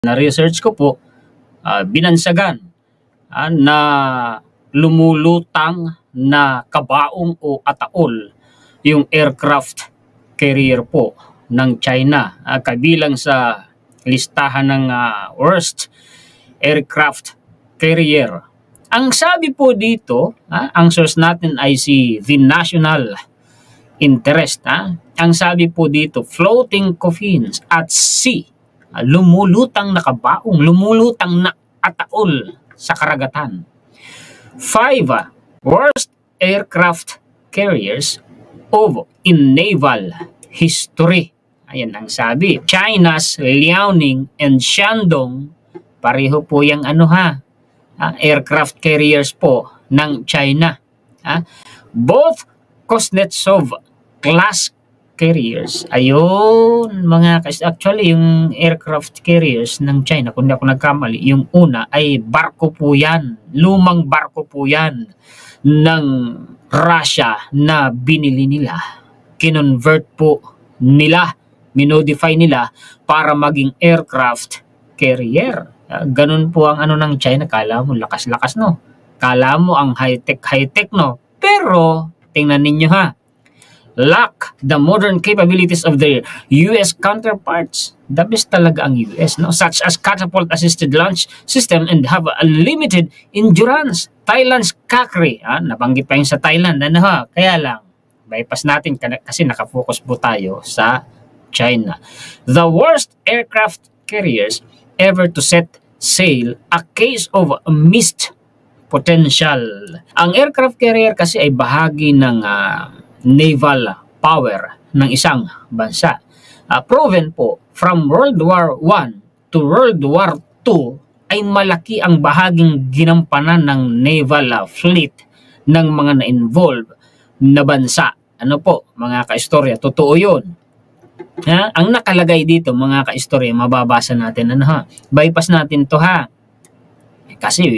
na-research ko po, binansagan na lumulutang na kabaong o ataol yung aircraft carrier po ng China, kabilang sa listahan ng worst aircraft carrier. Ang sabi po dito, ang source natin ay si The National Interest. Ang sabi po dito, floating coffins at sea, lumulutang na kabaong, lumulutang na ataol sa karagatan. 5 worst aircraft carriers in naval history. Ayan ang sabi. China's Liaoning and Shandong, pareho po yung aircraft carriers po ng China. Both Kuznetsov class carriers. Ayun, actually yung aircraft carriers ng China, kung di ako nagkamali, yung una ay barko po yan. Lumang barko po yan ng Russia na binili nila. Kinonvert po nila, minodify nila para maging aircraft carrier. Ganun po ang ng China. Kala mo lakas-lakas, no? Kala mo ang high-tech, no? Pero tingnan ninyo lack the modern capabilities of their US counterparts. The best talaga ang US, no? Such as catapult-assisted launch system and have a limited endurance. Thailand's Kakri, nabanggit pa yung sa Thailand, kaya lang, bypass natin kasi nakafocus po tayo sa China. The worst aircraft carriers ever to set sail, a case of missed potential. Ang aircraft carrier kasi ay bahagi ng naval power ng isang bansa. Proven po, from World War I to World War II, ay malaki ang bahaging ginampanan ng naval fleet ng mga na-involve na bansa. Ano po, mga kaistorya, totoo yun. Ang nakalagay dito, mga kaistorya, mababasa natin. Bypass natin to kasi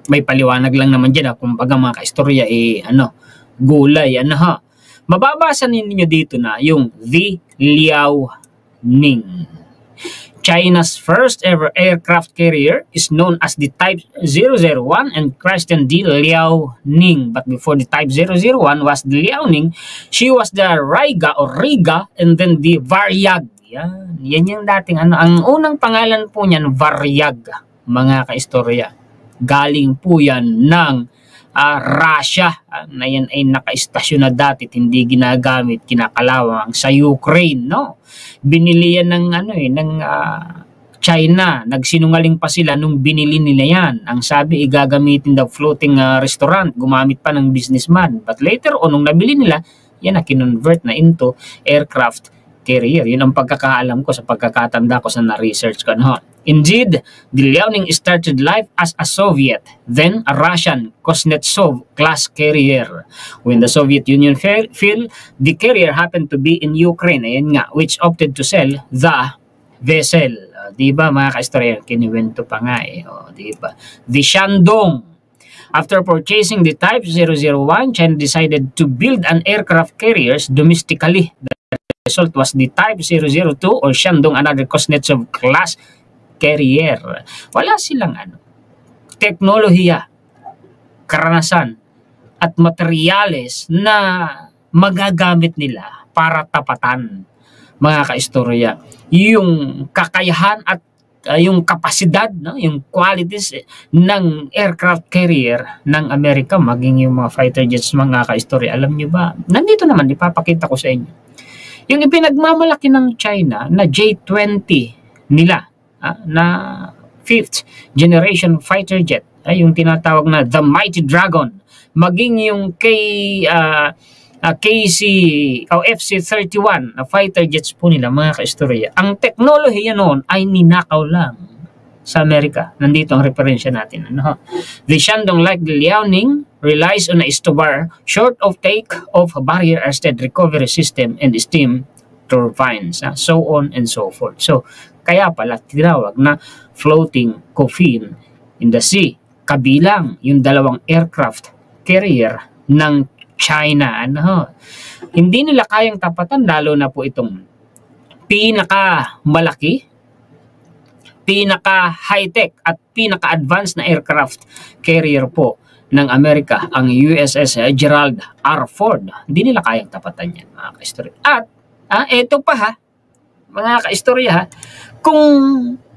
may paliwanag lang naman dyan. Kumbaga mga kaistorya, gulay. Mababasa ninyo dito na yung The Liaoning. China's first ever aircraft carrier is known as the Type 001 and Christian D. Liaoning. But before the Type 001 was the Liaoning, she was the Riga and then the Varyag. Yan yung dating ang unang pangalan po niyan, Varyag, mga kaistorya. Galing po yan ng Russia, na yan ay nakaistasyon na dati, hindi ginagamit, kinakalawang sa Ukraine, no? Binili yan ng China. Nagsinungaling pa sila nung binili nila yan. Ang sabi, igagamitin daw floating restaurant, gumamit pa ng businessman. But later on, nung nabili nila, yan na kinonvert na into aircraft carrier. Yun ang pagkakaalam ko sa pagkakatanda ko sa na-research ko. Indeed, the Liaoning started life as a Soviet, then a Russian Kuznetsov class carrier. When the Soviet Union fell, the carrier happened to be in Ukraine, which opted to sell the vessel. Diba mga kaistorya, kiniwento pa nga diba? The Shandong. After purchasing the Type 001, China decided to build an aircraft carriers domestically. The result was the Type 002 or Shandong, another Kuznetsov class carrier. Wala silang teknolohiya, karanasan at materyales na magagamit nila para tapatan, mga kaistorya, yung kakayahan at yung kapasidad, yung qualities ng aircraft carrier ng Amerika, maging yung mga fighter jets, mga kaistorya. Alam nyo ba, nandito naman, ipapakita ko sa inyo yung ipinagmamalaki ng China na J-20 nila, na 5th generation fighter jet, yung tinatawag na the Mighty Dragon, maging yung FC-31 na fighter jets po nila, mga kaistorya. Ang teknolohiya noon ay ninakaw lang sa Amerika. Nandito ang referensya natin. The Shandong, like the Liaoning, relies on a STOBAR short of take-off barrier arrested recovery system and steam turbines, so on and so forth. So, kaya pala tinawag na floating coffin in the sea, kabilang yung dalawang aircraft carrier ng China. Hindi nila kayang tapatan, lalo na po itong pinakamalaki pinaka-high-tech at pinaka-advanced na aircraft carrier po ng Amerika, ang USS Gerald R. Ford. Hindi nila kayang tapatan yan, mga kaistorya. At, eto pa ha, mga kaistorya ha, kung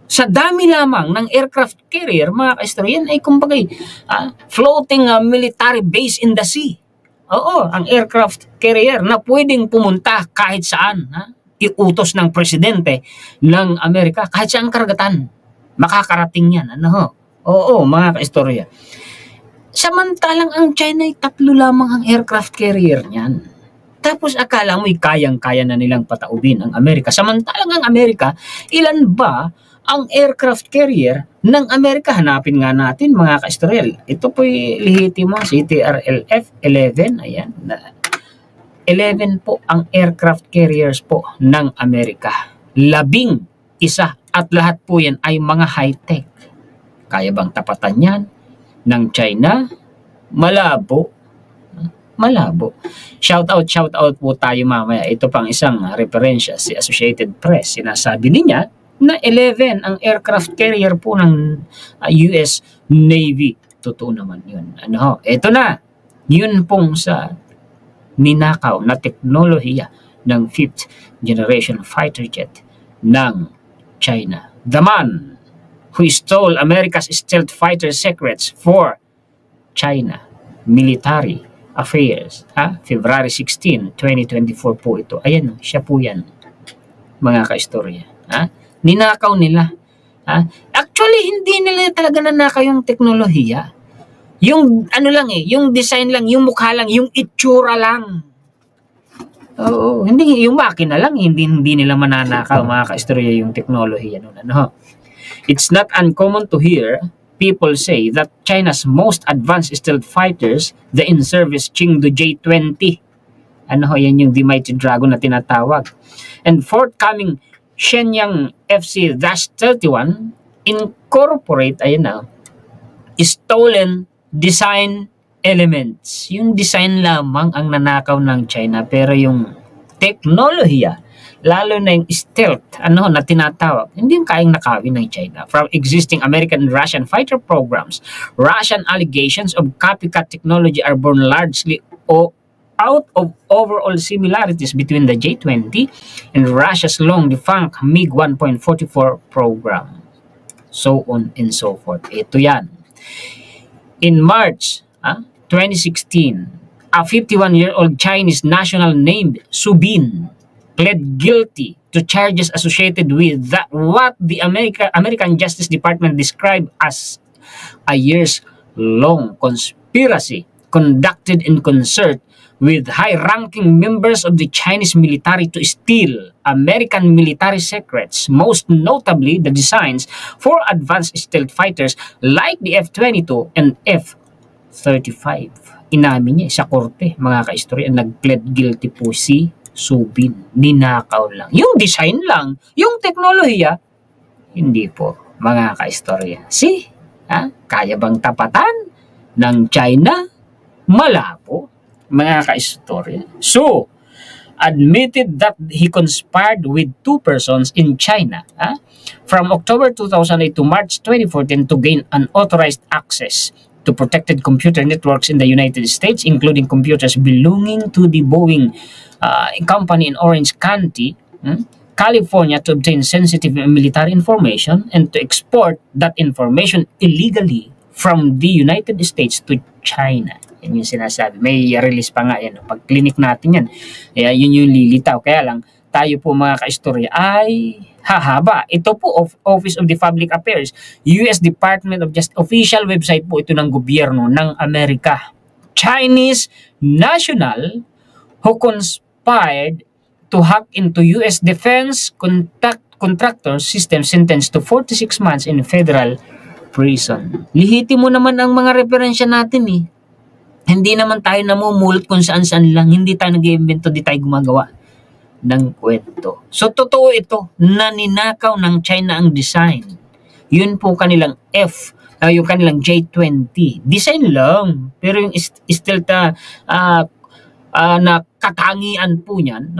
sa dami lamang ng aircraft carrier, mga kaistorya, yan ay kumbaga floating military base in the sea. Oo, ang aircraft carrier na pwedeng pumunta kahit saan, iutos ng presidente ng Amerika, kahit saan karagatan, makakarating yan. Ano ho? Oo, mga kaistorya. Samantalang ang China ay 3 lamang ang aircraft carrier niyan. Tapos akala mo'y kayang-kaya na nilang pataubin ang Amerika. Samantalang ang Amerika, ilan ba ang aircraft carrier ng Amerika? Hanapin nga natin, mga ka-Israel. Ito po'y lihitimo, CTRLF-11. Ayan. 11 po ang aircraft carriers po ng Amerika. 11 at lahat po yan ay mga high-tech. Kaya bang tapatan yan ng China? Malabo. Shout out po tayo mamaya. Ito pang isang referensya, si Associated Press. Sinasabi niya na 11 ang aircraft carrier po ng US Navy. Totoo naman yun. Ito na. Yun pong sa ninakaw na teknolohiya ng 5th generation fighter jet ng China. The man who stole America's stealth fighter secrets for China military affairs. February 16, 2024 po ito. Ayan, siya po yan, mga kaistorya. Ninakaw nila. Actually, hindi nila talaga nanakaw yung teknolohiya. Yung ano lang yung design lang, yung mukha lang, yung itsura lang. Oo, hindi yung makina lang, hindi nila mananakaw, mga kaistorya, yung teknolohiya noon. It's not uncommon to hear people say that China's most advanced stealth fighters, the in-service Chengdu J-20, yan yung The Mighty Dragon na tinatawag, and forthcoming Shenyang FC-31 incorporate, stolen design elements. Yung design lamang ang nanakaw ng China, pero yung teknolohiya, lalo na yung stealth, na tinatawag, hindi yung kayang nakawin ng China. From existing American and Russian fighter programs, Russian allegations of copycat technology are born largely out of overall similarities between the J-20 and Russia's long-defunct MiG-1.44 program. So on and so forth. Ito yan. In March 2016, a 51-year-old Chinese national named Su Bin pled guilty to charges associated with what the American Justice Department described as a years-long conspiracy conducted in concert with high-ranking members of the Chinese military to steal American military secrets, most notably the designs for advanced stealth fighters like the F-22 and F-35. Inamin niya sa korte, mga kaistorya, nag-plead guilty po si Su Bin. Ninakaw lang. Yung design lang, yung teknolohiya, hindi po, mga kaistorya. See? Kaya bang tapatan ng China? Malabo, mga kaistorya. So, admitted that he conspired with 2 persons in China from October 2008 to March 2014 to gain unauthorized access to protected computer networks in the United States, including computers belonging to the Boeing company in Orange County, California, to obtain sensitive military information and to export that information illegally from the United States to China. Yan yung sinasabi. May release pa nga yan. Pag clinic natin yan, yun yung lilitaw. Kaya lang, tayo po mga kaistorya ay hahaba. Ito po, Office of the Public Affairs, US Department of Justice, official website po ito ng gobyerno ng Amerika. Chinese national who conspired to hack into US defense contractor system sentenced to 46 months in federal prison. Lihitin mo naman ang mga referensya natin Hindi naman tayo namumulot kung saan-saan lang. Hindi tayo nag-iimbento, di tayo gumagawa ng kwento. So, totoo ito, na ninakaw ng China ang design. Yun po kanilang yung kanilang J-20. Design lang. Pero yung stealth na katangian po niyan,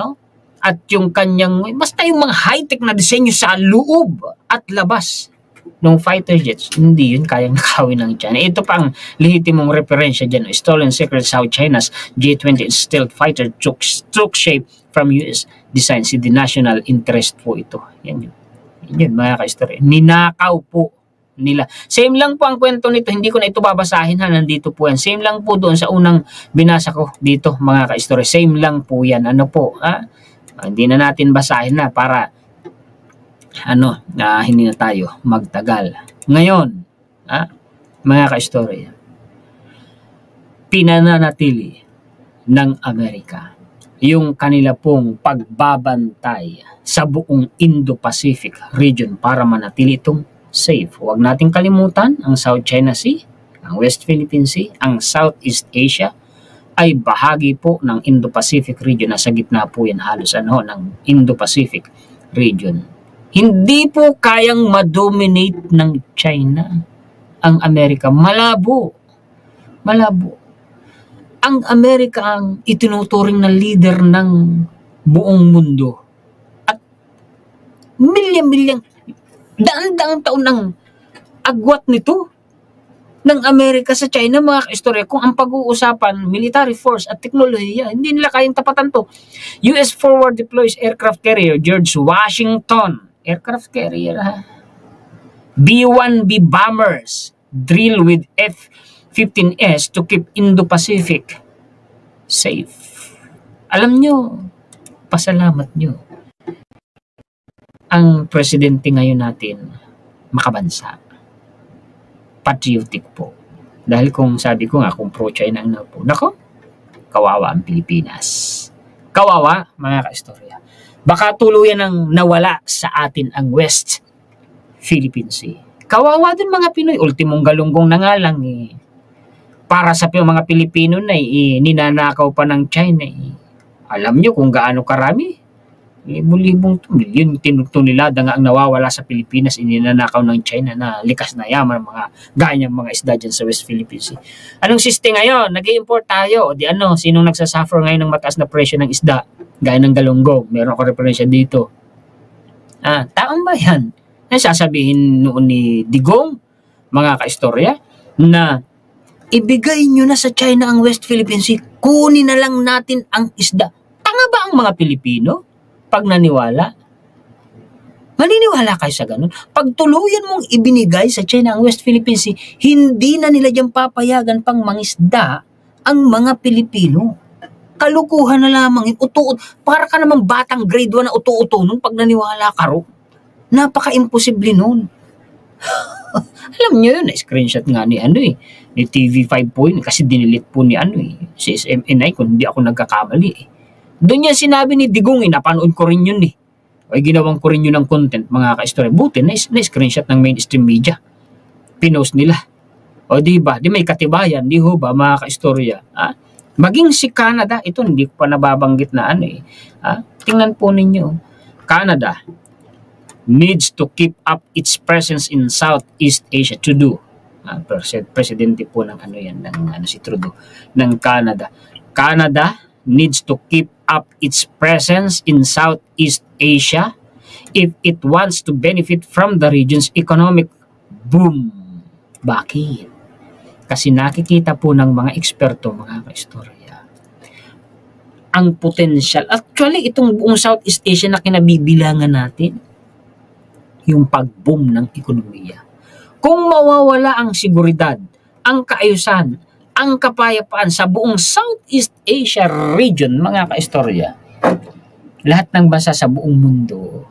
At yung kanyang, basta yung mga high-tech na disenyo sa loob at labas nung fighter jets, hindi yun kayang nakawin ng China. Ito pang lehitimong referensya dyan. Stolen secrets how China's J-20 stealth fighter took shape from US design. Si the national interest po ito. Yan yun. Yan mga ka-istorya. Ninakaw po nila. Same lang po ang kwento nito. Hindi ko na ito babasahin ha. Nandito po yan. Same lang po doon sa unang binasa ko dito mga ka-istorya. Same lang po yan. Ano po? Hindi na natin basahin na para hindi na tayo magtagal. Ngayon, mga ka-istorya, pinananatili ng Amerika yung kanila pong pagbabantay sa buong Indo-Pacific region para manatili itong safe. Huwag nating kalimutan ang South China Sea, ang West Philippine Sea, ang Southeast Asia ay bahagi po ng Indo-Pacific region. Nasa gitna po yan halos ng Indo-Pacific region. Hindi po kayang ma-dominate ng China ang Amerika. Malabo. Malabo. Ang Amerika ang itinuturing na leader ng buong mundo. At milyang-milyang, daan-daang taon ng agwat nito ng Amerika sa China, mga ka-istorya. Kung ang pag-uusapan, military force at teknolohiya, hindi nila kayang tapatan to. US forward deploys aircraft carrier George Washington. Aircraft carrier B-1B bombers drill with F-15S to keep Indo-Pacific safe. Alam nyo, pasalamat nyo. Ang presidente ngayon natin, makabansa. Patriotic po. Dahil kung sabi ko nga, kung pro-China ang po, nako, kawawa ang Pilipinas. Kawawa, mga ka-istorya. Baka tuluyan ng nawala sa atin ang West Philippine Sea. Kawawa din mga Pinoy. Ultimong galunggong na nga lang para sa mga Pilipino na ninanakaw pa ng China. Alam nyo kung gaano karami? Libong-libong milyon tinutulilada nga ang nawawala sa Pilipinas, ininanakaw ng China na likas na yaman mga ganyang mga isda dyan sa West Philippine Sea. Anong system ngayon? Nag-i-import tayo. O di sinong nagsasuffer ngayon ng mataas na presyo ng isda? Gaya ng galunggong. Meron ako referensya dito. Taong ba yan? Sasabihin noon ni Digong, mga ka-istorya, na ibigay nyo na sa China ang West Philippine Sea, kunin na lang natin ang isda. Tanga ba ang mga Pilipino? Pag naniwala? Maniniwala kayo sa ganun? Pag tuluyan mong ibinigay sa China ang West Philippine Sea, hindi na nila dyan papayagan pang mangisda ang mga Pilipino. Kalukuhan na lamang. Para ka namang batang grade 1 na uto-uto nun pag naniwala ka ro. Napaka-imposible nun. Alam nyo yun, screenshot nga ni ni TV5 po yun, kasi dinilit po ni si SMNI kung hindi ako nagkakamali Doon niya sinabi ni Digong, napanood ko rin yun Ay ginawang ko rin yun ng content, mga ka-istorya. Buti na screenshot ng mainstream media. Pinost nila. O diba, di may katibayan, di ho ba mga ka-istorya? Maging si Canada, ito hindi ko pa nababanggit na tingnan po ninyo. Canada needs to keep up its presence in Southeast Asia to do. Presidente po ng si Trudeau ng Canada. Canada needs to keep up its presence in Southeast Asia if it wants to benefit from the region's economic boom. Bakit? Kasi nakikita po ng mga eksperto, mga ka-istorya, ang potensyal. Actually, itong buong Southeast Asia na kinabibilangan natin, yung pag-boom ng ekonomiya. Kung mawawala ang seguridad, ang kaayusan, ang kapayapaan sa buong Southeast Asia region, mga ka-istorya, lahat ng bansa sa buong mundo,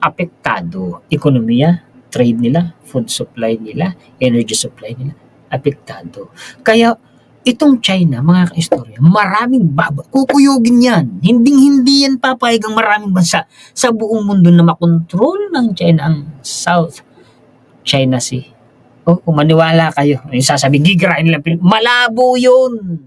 apektado. Ekonomiya, trade nila, food supply nila, energy supply nila, apektado. Kaya itong China, mga ka-istorya, maraming kukuyugin yan. Hindi yan papayag ang maraming bansa sa buong mundo na makontrol ng China ang South China Sea. Kung maniwala kayo, yung sasabi, gigirain nilang Pilipinas, malabo yun.